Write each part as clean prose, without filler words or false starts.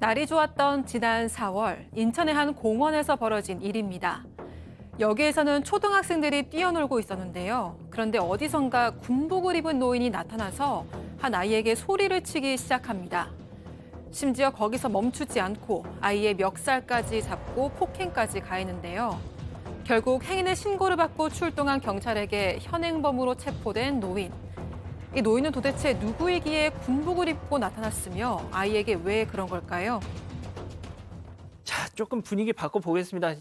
날이 좋았던 지난 4월 인천의 한 공원에서 벌어진 일입니다. 여기에서는 초등학생들이 뛰어놀고 있었는데요. 그런데 어디선가 군복을 입은 노인이 나타나서 한 아이에게 소리를 치기 시작합니다. 심지어 거기서 멈추지 않고 아이의 멱살까지 잡고 폭행까지 가했는데요. 결국 행인의 신고를 받고 출동한 경찰에게 현행범으로 체포된 노인. 이 노인은 도대체 누구이기에 군복을 입고 나타났으며 아이에게 왜 그런 걸까요? 자, 조금 분위기 바꿔보겠습니다.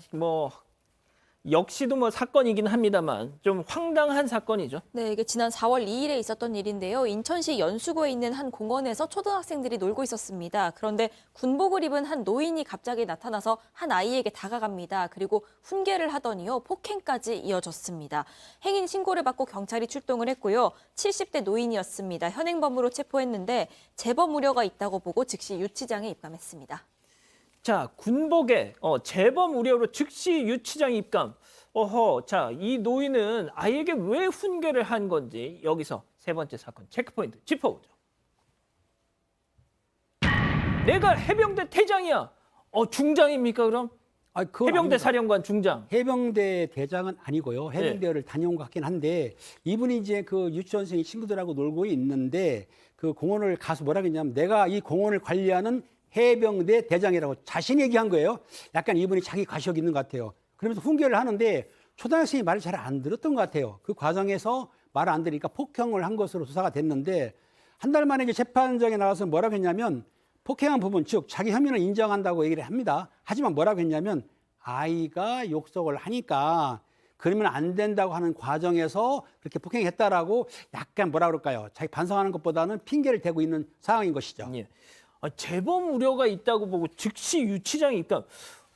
역시도 사건이긴 합니다만 좀 황당한 사건이죠. 네, 이게 지난 4월 2일에 있었던 일인데요. 인천시 연수구에 있는 한 공원에서 초등학생들이 놀고 있었습니다. 그런데 군복을 입은 한 노인이 갑자기 나타나서 한 아이에게 다가갑니다. 그리고 훈계를 하더니요, 폭행까지 이어졌습니다. 행인 신고를 받고 경찰이 출동을 했고요. 70대 노인이었습니다. 현행범으로 체포했는데 재범 우려가 있다고 보고 즉시 유치장에 입감했습니다. 자, 군복에 재범 우려로 즉시 유치장 입감. 자, 이 노인은 아이에게 왜 훈계를 한 건지 여기서 세 번째 사건 체크포인트 짚어보죠. 내가 해병대 대장이야. 중장입니까 그럼? 그건 해병대 아닙니다. 사령관 중장. 해병대 대장은 아니고요. 해병대를 다녀온 것 같긴 한데 이분이 이제 그 유치원생 친구들하고 놀고 있는데 그 공원을 가서 뭐라 그랬냐면 내가 이 공원을 관리하는 해병대 대장이라고 자신이 얘기한 거예요. 약간 이분이 자기 과시욕 있는 것 같아요. 그러면서 훈계를 하는데 초등학생이 말을 잘 안 들었던 것 같아요. 그 과정에서 말을 안 들으니까 폭행을 한 것으로 조사가 됐는데 한 달 만에 이제 재판장에 나와서 뭐라고 했냐면 폭행한 부분, 즉 자기 혐의는 인정한다고 얘기를 합니다. 하지만 뭐라고 했냐면 아이가 욕설을 하니까 그러면 안 된다고 하는 과정에서 그렇게 폭행했다라고 약간 뭐라 그럴까요? 자기 반성하는 것보다는 핑계를 대고 있는 상황인 것이죠. 예. 재범 우려가 있다고 보고 즉시 유치장 입감.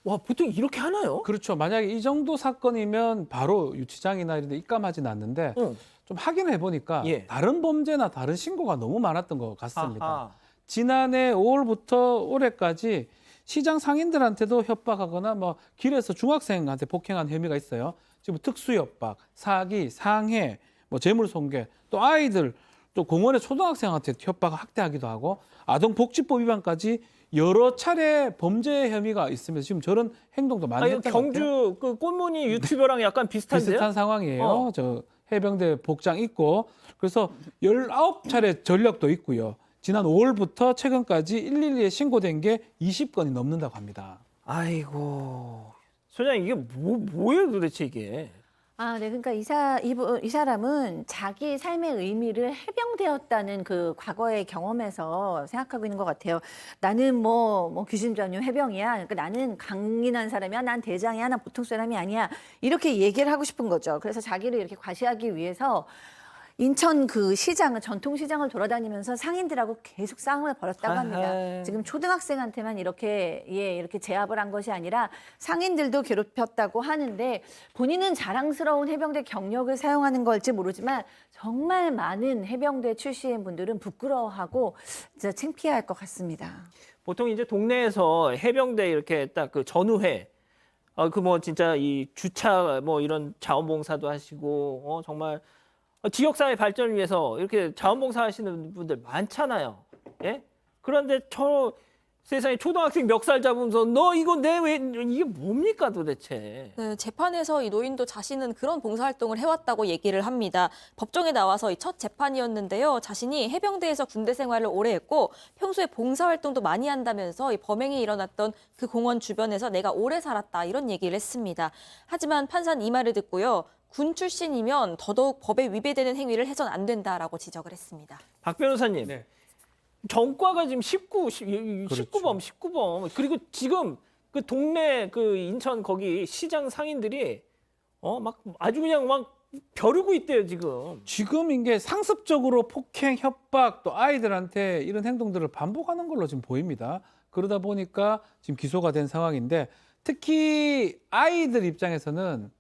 와, 보통 이렇게 하나요? 그렇죠. 만약에 이 정도 사건이면 바로 유치장이나 이런 데 입감하진 않는데 좀 확인을 해보니까 예. 다른 범죄나 다른 신고가 너무 많았던 것 같습니다. 아하. 지난해 5월부터 올해까지 시장 상인들한테도 협박하거나 길에서 중학생한테 폭행한 혐의가 있어요. 지금 특수협박, 사기, 상해, 재물손괴, 또 아이들, 또 공원의 초등학생한테 협박, 학대하기도 하고 아동복지법 위반까지 여러 차례 범죄 혐의가 있으면서 지금 저런 행동도 많이 이거 했던 것 같아요. 경주 그 꽃무늬 유튜버랑 약간 비슷한데요? 비슷한 상황이에요. 어. 저 해병대 복장 입고 그래서 19차례 전력도 있고요. 지난 5월부터 최근까지 112에 신고된 게 20건이 넘는다고 합니다. 아이고, 소장님 이게 뭐예요 도대체 이게? 네. 그러니까 이 사람은 자기 삶의 의미를 해병대였다는 그 과거의 경험에서 생각하고 있는 것 같아요. 나는 귀신 전용 해병이야. 그러니까 나는 강인한 사람이야. 난 대장이야. 난 보통 사람이 아니야. 이렇게 얘기를 하고 싶은 거죠. 그래서 자기를 이렇게 과시하기 위해서 인천 그 시장을 전통시장을 돌아다니면서 상인들하고 계속 싸움을 벌였다고 합니다. 아하. 지금 초등학생한테만 이렇게 제압을 한 것이 아니라 상인들도 괴롭혔다고 하는데 본인은 자랑스러운 해병대 경력을 사용하는 걸지 모르지만 정말 많은 해병대 출신 분들은 부끄러워하고 진짜 창피할 것 같습니다. 보통 이제 동네에서 해병대 이렇게 딱 그 전우회, 진짜 이 주차 이런 자원봉사도 하시고 정말 지역사회 발전을 위해서 이렇게 자원봉사 하시는 분들 많잖아요. 예? 그런데 세상에 초등학생 멱살 잡으면서 너 이거 이게 뭡니까 도대체? 네, 재판에서 이 노인도 자신은 그런 봉사활동을 해왔다고 얘기를 합니다. 법정에 나와서 이 첫 재판이었는데요. 자신이 해병대에서 군대 생활을 오래 했고 평소에 봉사활동도 많이 한다면서 이 범행이 일어났던 그 공원 주변에서 내가 오래 살았다 이런 얘기를 했습니다. 하지만 판사는 이 말을 듣고요. 군 출신이면 더더욱 법에 위배되는 행위를 해선 안 된다라고 지적을 했습니다. 박 변호사님, 네. 전과가 지금 19범. 그리고 지금 그 동네 그 인천 거기 시장 상인들이 막 아주 그냥 막 벼르고 있대요 지금. 지금 이게 상습적으로 폭행, 협박, 또 아이들한테 이런 행동들을 반복하는 걸로 지금 보입니다. 그러다 보니까 지금 기소가 된 상황인데 특히 아이들 입장에서는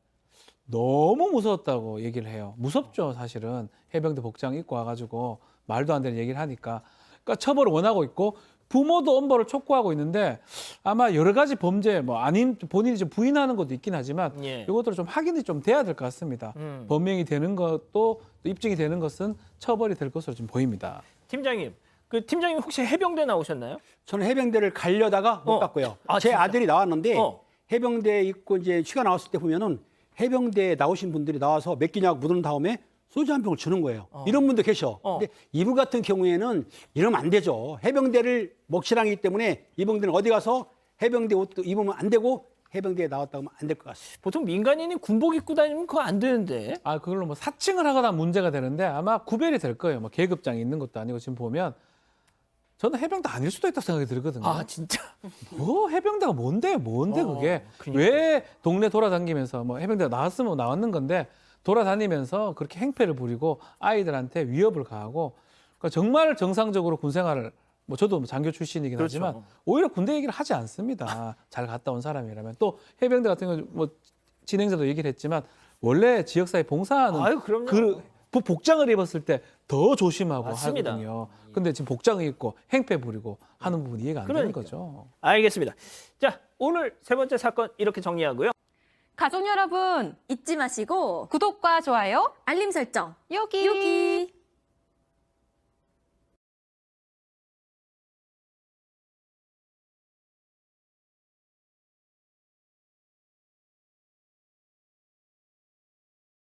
너무 무서웠다고 얘기를 해요. 무섭죠, 사실은. 해병대 복장 입고 와가지고 말도 안 되는 얘기를 하니까. 그러니까 처벌을 원하고 있고 부모도 엄벌을 촉구하고 있는데 아마 여러 가지 범죄, 아닌 본인이 좀 부인하는 것도 있긴 하지만 예. 이것들을 좀 확인이 좀 돼야 될 것 같습니다. 범행이 되는 것도 입증이 되는 것은 처벌이 될 것으로 좀 보입니다. 팀장님, 그 팀장님 혹시 해병대 나오셨나요? 저는 해병대를 가려다가 못 어. 갔고요. 아, 제 진짜? 아들이 나왔는데 어. 해병대 있고 이제 휴가 나왔을 때 보면은 해병대에 나오신 분들이 나와서 몇 끼냐고 묻은 다음에 소주 한 병을 주는 거예요. 이런 분도 계셔. 근데 이분 같은 경우에는 이러면 안 되죠. 해병대를 먹칠하기 때문에 이분들은 어디 가서 해병대 옷도 입으면 안 되고 해병대에 나왔다고 하면 안 될 것 같습니다. 보통 민간인이 군복 입고 다니면 그거 안 되는데. 아, 그걸로 뭐 사칭을 하거나 문제가 되는데 아마 구별이 될 거예요. 뭐 계급장이 있는 것도 아니고 지금 보면 저는 해병대 아닐 수도 있다고 생각이 들거든요. 아, 진짜. 뭐 해병대가 뭔데 그게 그러니까. 왜 동네 돌아다니면서 뭐 해병대가 나왔으면 나왔는 건데 돌아다니면서 그렇게 행패를 부리고 아이들한테 위협을 가하고 그러니까 정말 정상적으로 군 생활을 뭐 저도 뭐 장교 출신이긴 그렇죠. 하지만 오히려 군대 얘기를 하지 않습니다. 잘 갔다 온 사람이라면 또 해병대 같은 경우 뭐 진행자도 얘기를 했지만 원래 지역사회 봉사하는 아유, 그럼요. 그 복장을 입었을 때 더 조심하고 맞습니다. 하거든요. 근데 지금 복장을 입고 행패 부리고 하는 부분이 이해가 안 되는 그러니까요. 거죠. 알겠습니다. 자, 오늘 세 번째 사건 이렇게 정리하고요. 가족 여러분, 잊지 마시고 구독과 좋아요 알림 설정 여기. 여기.